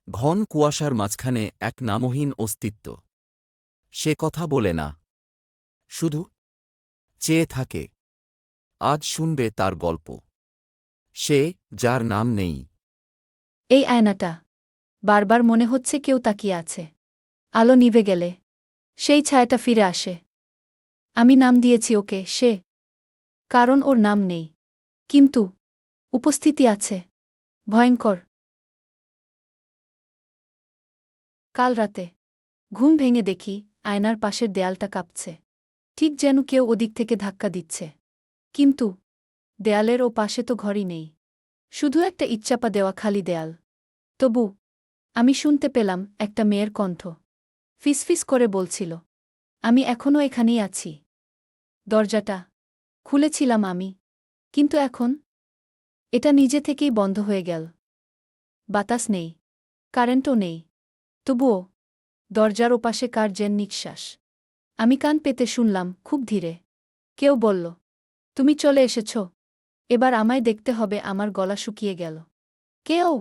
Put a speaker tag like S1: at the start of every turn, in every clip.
S1: ঘন কুয়াশার মাঝখানে এক নামহীন অস্তিত্ব। সে কথা বলে না, শুধু চেয়ে থাকে। আজ শুনবে তার গল্প। সে, যার নাম নেই।
S2: এই আয়নাটা। বারবার মনে হচ্ছে কেউ তাকিয়ে আছে। আলো নিভে গেলে সেই ছায়াটা ফিরে আসে। আমি নাম দিয়েছি ওকে সে, কারণ ওর নাম নেই, কিন্তু উপস্থিতি আছে। ভয়ঙ্কর। কাল রাতে ঘুম ভেঙে দেখি আয়নার পাশের দেয়ালটা কাঁপছে, ঠিক যেন কেউ ওদিক থেকে ধাক্কা দিচ্ছে। কিন্তু দেয়ালের ও পাশে তো ঘরই নেই, শুধু একটা ইচ্চাপা দেওয়া খালি দেয়াল। তবু আমি শুনতে পেলাম একটা মেয়ের কণ্ঠ, ফিসফিস করে বলছিল, আমি এখনও এখানেই আছি। দরজাটা খুলেছিলাম আমি, কিন্তু এখন এটা নিজে থেকেই বন্ধ হয়ে গেল। বাতাস নেই, কারেন্টও নেই, তবুও দরজার ওপাশে কার যেন নিঃশ্বাস। আমি কান পেতে শুনলাম খুব ধীরে। কেউ বলল, তুমি চলে এসেছ, এবার আমায় দেখতে হবে। আমার গলা শুকিয়ে গেল। কেউ?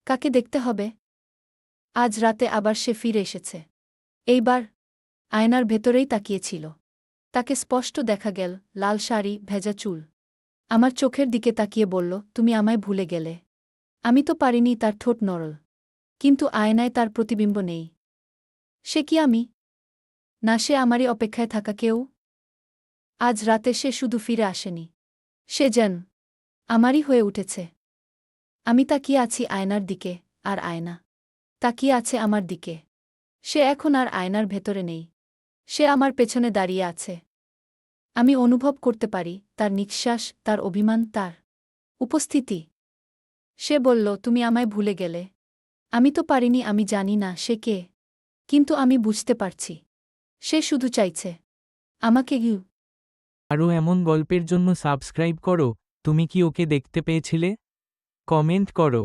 S2: কাকে দেখতে হবে? আজ রাতে আবার সে ফিরে এসেছে। এইবার আয়নার ভেতরেই তাকিয়েছিল। তাকে স্পষ্ট দেখা গেল, লাল শাড়ি, ভেজা চুল। আমার চোখের দিকে তাকিয়ে বলল, তুমি আমায় ভুলে গেলে। আমি তো পারিনি। তার ঠোঁট নরল, কিন্তু আয়নায় তার প্রতিবিম্ব নেই। সে কি আমি? না, সে আমারই অপেক্ষায় থাকা কেউ। আজ রাতে সে শুধু ফিরে আসেনি, সে যেন আমারই হয়ে উঠেছে। আমি তাকিয়ে আছি আয়নার দিকে, আর আয়না তাকিয়ে আছে আমার দিকে। সে এখন আর আয়নার ভেতরে নেই, সে আমার পেছনে দাঁড়িয়ে আছে। আমি অনুভব করতে পারি তার নিঃশ্বাস, তার অভিমান, তার উপস্থিতি। সে বলল, তুমি আমায় ভুলে গেলে। আমি তো পারিনি। আমি জানি না সে কে, কিন্তু আমি বুঝতে পারছি সে শুধু চাইছে আমাকে গিয়ে।
S3: আরও এমন গল্পের জন্য সাবস্ক্রাইব করো। তুমি কি ওকে দেখতে পেয়েছিলে? কমেন্ট করো।